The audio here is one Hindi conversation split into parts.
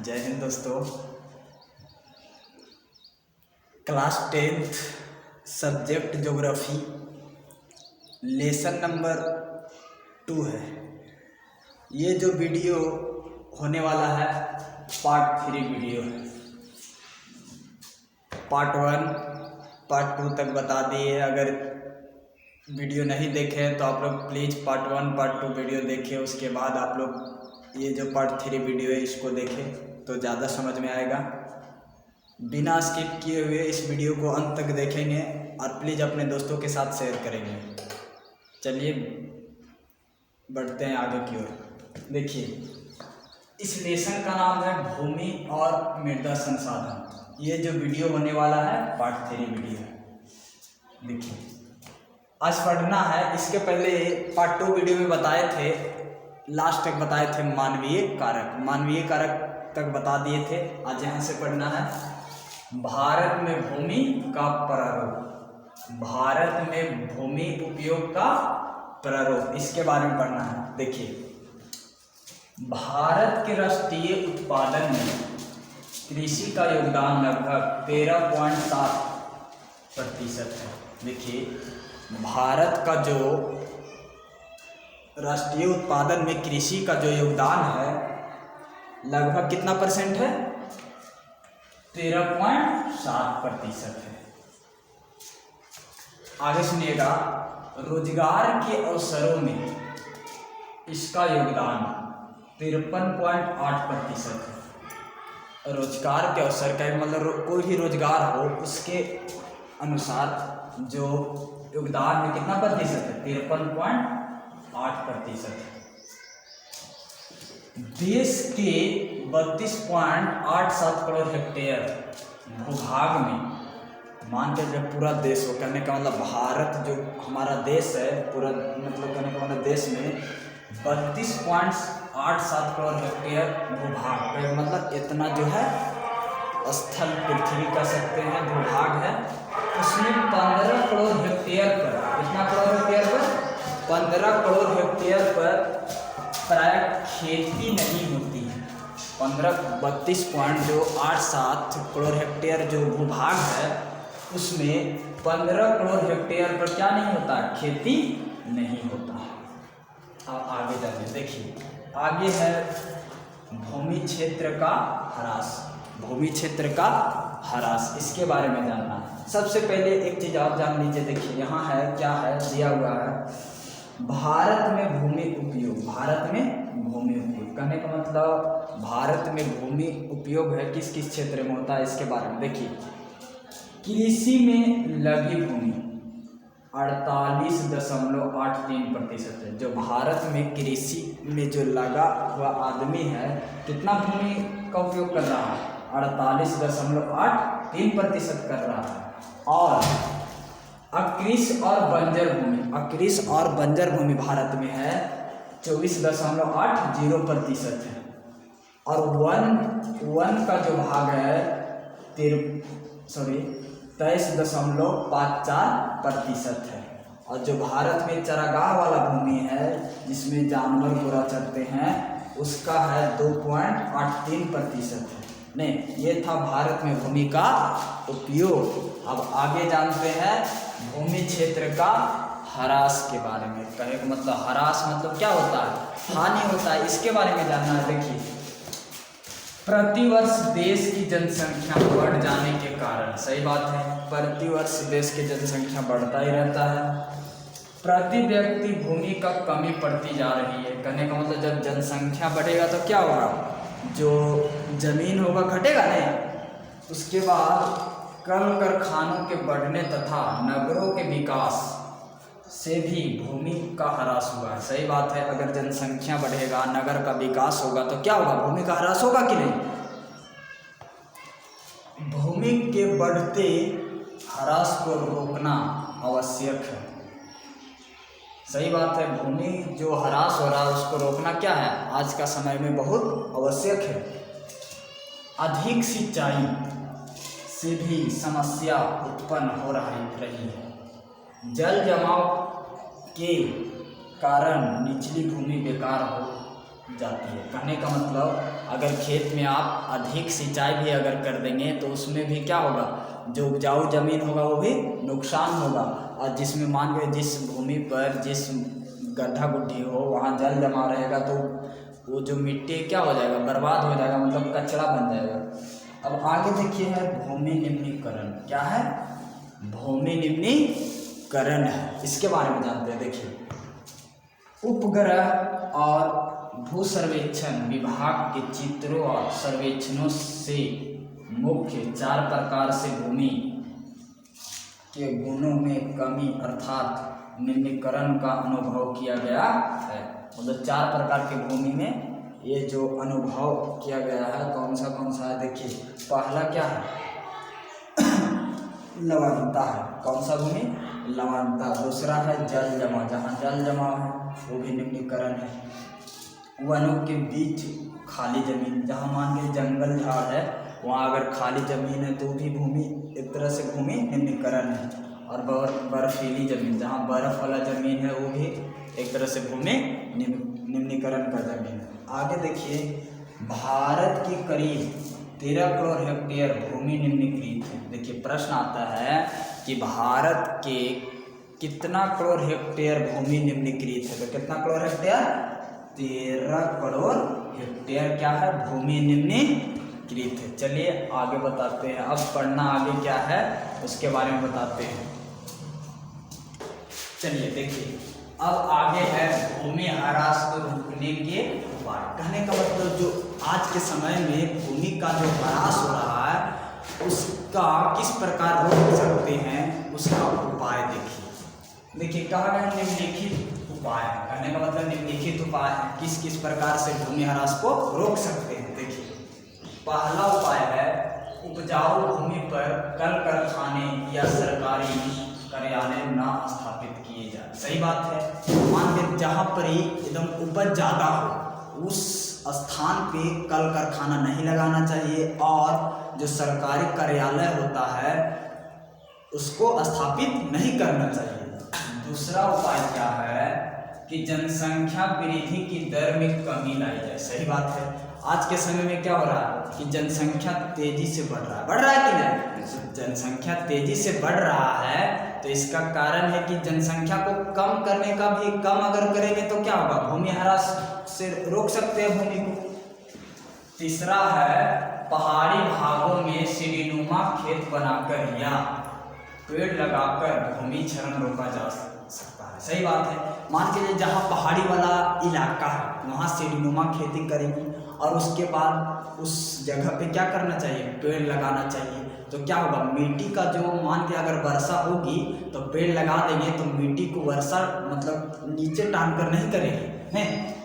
जय हिंद दोस्तों। Class 10th subject geography lesson number 2 है। ये जो वीडियो होने वाला है पार्ट 3 वीडियो है। पार्ट 1 पार्ट 2 तक बता दिए। अगर वीडियो नहीं देखे तो आप लोग प्लीज़ पार्ट 1 पार्ट 2 वीडियो देखें, उसके बाद आप लोग ये जो पार्ट 3 वीडियो है इसको देखें तो ज़्यादा समझ में आएगा। बिना स्किप किए हुए इस वीडियो को अंत तक देखेंगे और प्लीज़ अपने दोस्तों के साथ शेयर करेंगे। चलिए बढ़ते हैं आगे की ओर। देखिए, इस लेसन का नाम है भूमि और मृदा संसाधन। ये जो वीडियो होने वाला है पार्ट 3 वीडियो है। देखिए, आज पढ़ना है। इसके पहले पार्ट 2 वीडियो में बताए थे, लास्ट तक बताए थे मानवीय कारक तक बता दिए थे। आज यहाँ से पढ़ना है भारत में भूमि का प्रारूप। भारत में भूमि उपयोग का प्रारूप, इसके बारे में पढ़ना है। देखिए, भारत के राष्ट्रीय उत्पादन में कृषि का योगदान लगभग 13.7% है। देखिए, भारत का जो राष्ट्रीय उत्पादन में कृषि का जो योगदान है लगभग कितना परसेंट है? 13.7% है। आगे सुनिएगा, रोजगार के अवसरों में इसका योगदान 53.8% है। रोजगार के अवसर का मतलब कोई भी रोजगार हो उसके अनुसार जो योगदान में कितना प्रतिशत है? 53.8% है। देश के 32.87 करोड़ हेक्टेयर भूभाग में, मान के जब पूरा देश हो, कहने का मतलब भारत जो हमारा देश है पूरा, मतलब कहने का मतलब देश में 32.87 करोड़ हेक्टेयर भूभाग, मतलब इतना जो है स्थल पृथ्वी कह सकते हैं भूभाग है। उसमें 15 करोड़ हेक्टेयर पर, कितना करोड़ हेक्टेयर पर? 15 करोड़ हेक्टेयर पर प्राय खेती नहीं होती है। 32.87 करोड़ हेक्टेयर जो भूभाग है उसमें 15 करोड़ हेक्टेयर पर क्या नहीं होता? खेती नहीं होता है। अब आगे जाइए। देखिए, आगे है भूमि क्षेत्र का ह्रास। भूमि क्षेत्र का ह्रास, इसके बारे में जानना है। सबसे पहले एक चीज़ आप जान लीजिए। देखिए, यहाँ है, क्या है दिया हुआ है, भारत में भूमि उपयोग। भारत में भूमि उपयोग कहने का मतलब भारत में भूमि उपयोग है किस किस क्षेत्र में होता है, इसके बारे में देखिए। कृषि में लगी भूमि 48.83% है। जो भारत में कृषि में जो लगा हुआ आदमी है, कितना भूमि का उपयोग कर रहा है? 48.83% कर रहा है। और अकृषि और बंजर भूमि, अकृषि और बंजर भूमि भारत में है 24.80% है। और वन का जो भाग है 23.54% है। और जो भारत में चरागाह वाला भूमि है जिसमें जानवर पूरा चरते हैं उसका है 2.83% है। नहीं, ये था भारत में भूमि का उपयोग। अब आगे जानते हैं भूमि क्षेत्र का ह्रास के बारे में। कहे का मतलब ह्रास मतलब क्या होता है? हानि होता है, इसके बारे में जानना है। देखिए, प्रतिवर्ष देश की जनसंख्या बढ़ जाने के कारण, सही बात है, प्रतिवर्ष देश की जनसंख्या बढ़ता ही रहता है। प्रति व्यक्ति भूमि का कमी पड़ती जा रही है। कहने का मतलब जब जनसंख्या बढ़ेगा तो क्या होगा? जो जमीन होगा घटेगा नहीं। उसके बाद कल कारखानों के बढ़ने तथा नगरों के विकास से भी भूमि का ह्रास हुआ है। सही बात है, अगर जनसंख्या बढ़ेगा, नगर का विकास होगा तो क्या होगा? भूमि का ह्रास होगा कि नहीं? भूमि के बढ़ते ह्रास को रोकना आवश्यक है। सही बात है, भूमि जो ह्रास हो रहा है उसको रोकना क्या है? आज का समय में बहुत आवश्यक है। अधिक सिंचाई से भी समस्या उत्पन्न हो रही है। जल जमाव के कारण निचली भूमि बेकार जाती है। कहने का मतलब अगर खेत में आप अधिक सिंचाई भी अगर कर देंगे तो उसमें भी क्या होगा, जो उपजाऊ ज़मीन होगा वो भी नुकसान होगा। और जिसमें मान के जिस भूमि पर जिस गड्ढा गुड्ढी हो वहाँ जल जमा रहेगा तो वो जो मिट्टी क्या हो जाएगा, बर्बाद हो जाएगा, मतलब कचरा बन जाएगा। अब आगे देखिए है भूमि निम्नीकरण। क्या है? भूमि निम्नीकरण है, इसके बारे में जानते हैं। देखिए उपग्रह और भू सर्वेक्षण विभाग के चित्रों और सर्वेक्षणों से मुख्य 4 प्रकार से भूमि के गुणों में कमी अर्थात निम्नीकरण का अनुभव किया गया है। मतलब 4 प्रकार की भूमि में ये जो अनुभव किया गया है कौन सा है? देखिए पहला क्या है? लवणता है। कौन सा भूमि? लवणता। दूसरा है जल जमा, जहाँ जल जमा है वो भी निम्नीकरण है। वनों के बीच खाली जमीन, जहाँ मान के जंगल झाड़ है वहाँ अगर खाली जमीन है तो भी भूमि एक तरह से भूमि निम्नीकरण है। और बर्फीली जमीन, जहाँ बर्फ वाला जमीन है वो भी एक तरह से भूमि निम्नीकरण का जमीन है। आगे देखिए भारत की करीब 13 करोड़ हेक्टेयर भूमि निम्नीकृत है। देखिए प्रश्न आता है कि भारत के कितना करोड़ हेक्टेयर भूमि निम्नीकृत है? तो कितना करोड़ हेक्टेयर? 13 करोड़ हेक्टेयर क्या है? भूमि निम्नीकृत है। चलिए आगे बताते हैं। अब पढ़ना आगे क्या है उसके बारे में बताते हैं। चलिए देखिए अब आगे है भूमि ह्रास को रोकने के उपाय। कहने का मतलब जो आज के समय में भूमि का जो ह्रास हो रहा है उसका किस प्रकार रोक सकते हैं उसका उपाय देखिए कहा गया निम्नलिखित उपाय। कहने का मतलब निम्नलिखित उपाय है किस किस प्रकार से भूमि ह्रास को रोक सकते हैं। देखिए पहला उपाय है उपजाऊ भूमि पर कल कारखाने या सरकारी कार्यालय न स्थापित किए जाए। सही बात है। मान के जहाँ पर ही एकदम उपज ज़्यादा हो उस स्थान पे कल कारखाना नहीं लगाना चाहिए और जो सरकारी कार्यालय होता है उसको स्थापित नहीं करना चाहिए। दूसरा उपाय क्या है कि जनसंख्या वृद्धि की दर में कमी लाई जाए। सही बात है। आज के समय में क्या हो रहा है कि जनसंख्या तेजी से बढ़ रहा है कि नहीं? जनसंख्या तेजी से बढ़ रहा है तो इसका कारण है कि जनसंख्या को कम करने का भी कम अगर करेंगे तो क्या होगा, भूमि ह्रास से रोक सकते हैं भूमि को। तीसरा है पहाड़ी भागों में सीढ़ीनुमा खेत बनाकर या पेड़ लगाकर भूमि क्षरण रोका जा सकता है। सही बात है। मान के जहाँ पहाड़ी वाला इलाका है वहाँ सीढ़ीनुमा खेती करेंगे और उसके बाद उस जगह पे क्या करना चाहिए, पेड़ लगाना चाहिए। तो क्या होगा, मिट्टी का जो मान के अगर वर्षा होगी तो पेड़ लगा देंगे तो मिट्टी को वर्षा मतलब नीचे टान कर नहीं करेगी हैं।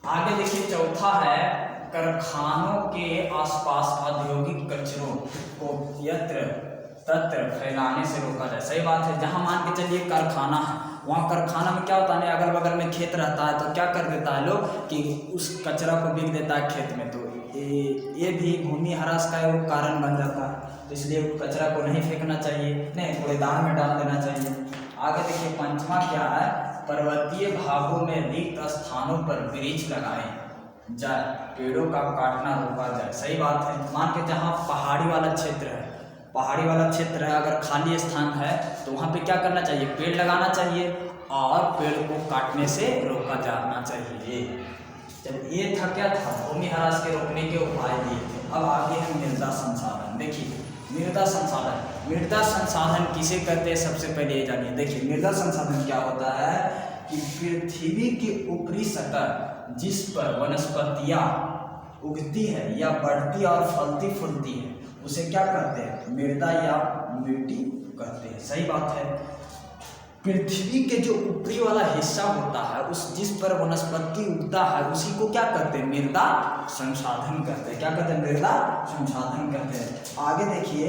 आगे देखिए चौथा है कारखानों के आसपास औद्योगिक कचरों को यत्र तत्र फैलाने से रोका जाए। सही बात है। जहाँ मान के चलिए कारखाना है वहाँ कारखाना में क्या होता है अगल बगल में खेत रहता है तो क्या कर देता है लोग कि उस कचरा को बिक देता है खेत में। तो ये भी भूमि ह्रास का एक कारण बन जाता है। तो इसलिए कचरा को नहीं फेंकना चाहिए, नहीं कूड़ेदान में डाल देना चाहिए। आगे देखिए पंचमा क्या है, पर्वतीय भागों में रिक्त स्थानों पर वृक्ष लगाए जाए, पेड़ों का काटना रोका जाए। सही बात है। मान के जहाँ पहाड़ी वाला क्षेत्र है अगर खाली स्थान है तो वहाँ पे क्या करना चाहिए, पेड़ लगाना चाहिए और पेड़ को काटने से रोका जाना चाहिए। जब ये था क्या था, भूमि ह्रास के रोकने के उपाय दिए थे। अब आगे है मृदा संसाधन। देखिए मृदा संसाधन किसे कहते हैं सबसे पहले ये जानिए। देखिए मृदा संसाधन क्या होता है कि पृथ्वी की ऊपरी सतह जिस पर वनस्पतियाँ उगती है या बढ़ती और फलती फूलती है उसे क्या कहते हैं, मृदा या मिट्टी कहते हैं। सही बात है। पृथ्वी के जो ऊपरी वाला हिस्सा होता है उस जिस पर वनस्पति उगता है उसी को क्या कहते हैं, मृदा संसाधन कहते हैं। क्या कहते हैं, मृदा संसाधन कहते हैं। आगे देखिए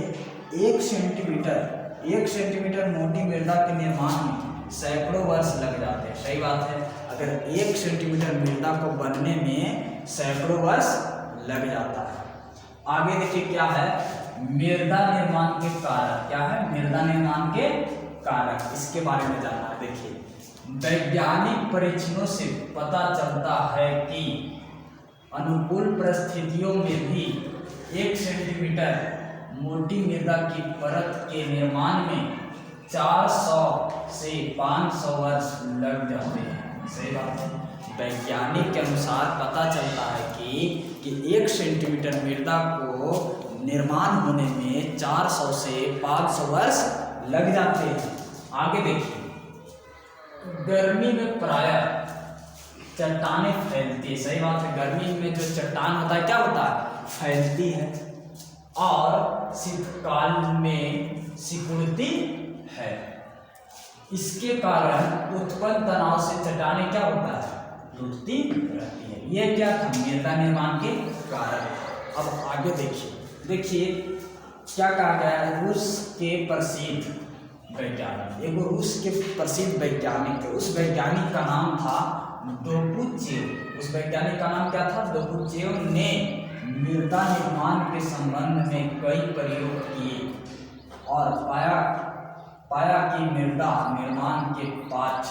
1 सेंटीमीटर मोटी मृदा के निर्माण में सैकड़ों वर्ष लग जाते हैं। सही बात है। अगर 1 सेंटीमीटर मृदा को बनने में सैकड़ों वर्ष लग जाता है। आगे देखिए क्या है, मृदा निर्माण के कारक। क्या है, मृदा निर्माण के कारक, इसके बारे में जानना है। देखिए वैज्ञानिक परीक्षणों से पता चलता है कि अनुकूल परिस्थितियों में भी 1 सेंटीमीटर मोटी मृदा की परत के निर्माण में 400 से 500 वर्ष लग जाते हैं। सही बात है। वैज्ञानिक के अनुसार पता चलता है कि 1 सेंटीमीटर मृदा को निर्माण होने में 400 से 500 वर्ष लग जाते हैं। आगे देखिए, गर्मी में प्रायः चट्टानें फैलती है। सही बात है। गर्मी में जो चट्टान होता है क्या होता है, फैलती है और शीतकाल में सिकुड़ती है। इसके कारण उत्पन्न तनाव से चट्टानें क्या होता है, टूटती रहती है। ये क्या था, मृदा निर्माण के कारण। अब आगे देखिए क्या कहा गया है। रूस के प्रसिद्ध वैज्ञानिक, एक रूस के प्रसिद्ध वैज्ञानिक, उस वैज्ञानिक का नाम था दोबुचेव। उस वैज्ञानिक का नाम क्या था, दोबुचेव ने मृदा निर्माण के संबंध में कई प्रयोग किए और पाया कि मृदा निर्माण के 5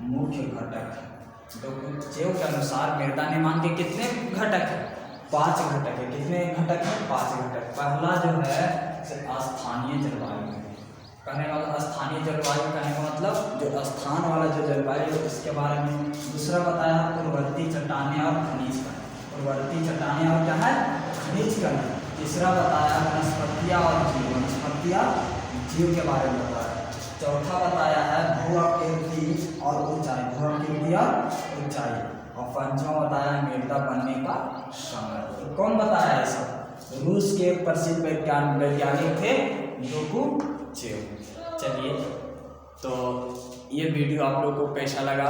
मुख्य घटक हैं। दोबुचेव के अनुसार मृदा निर्माण के कितने घटक हैं, 5 घटक है। कितने घटक हैं, 5 घटक। पहला जो है स्थानीय जलवायु कहने का, स्थानीय जलवायु कहने का मतलब जो स्थान वाला जो जलवायु है उसके बारे में। दूसरा बताया पूर्ववर्ती चट्टानें और खनिज कण, पूर्ववर्ती चट्टानें और क्या है, खनिज कण। तीसरा बताया वनस्पतियाँ और जीव, वनस्पतियाँ जीव के बारे में बताया। चौथा बताया है भू-आकृति और ऊंचाई, भू-आकृति और ऊंचाई। और पांचवा बताया मृदा बनने का समय। तो कौन बताया ये सब, रूस के प्रसिद्ध वैज्ञानिक थे दोबुचेव। चलिए, तो ये वीडियो आप लोगों को कैसा लगा,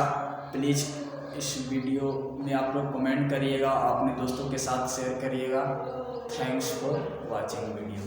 प्लीज़ इस वीडियो में आप लोग कमेंट करिएगा, अपने दोस्तों के साथ शेयर करिएगा। Thanks for watching video.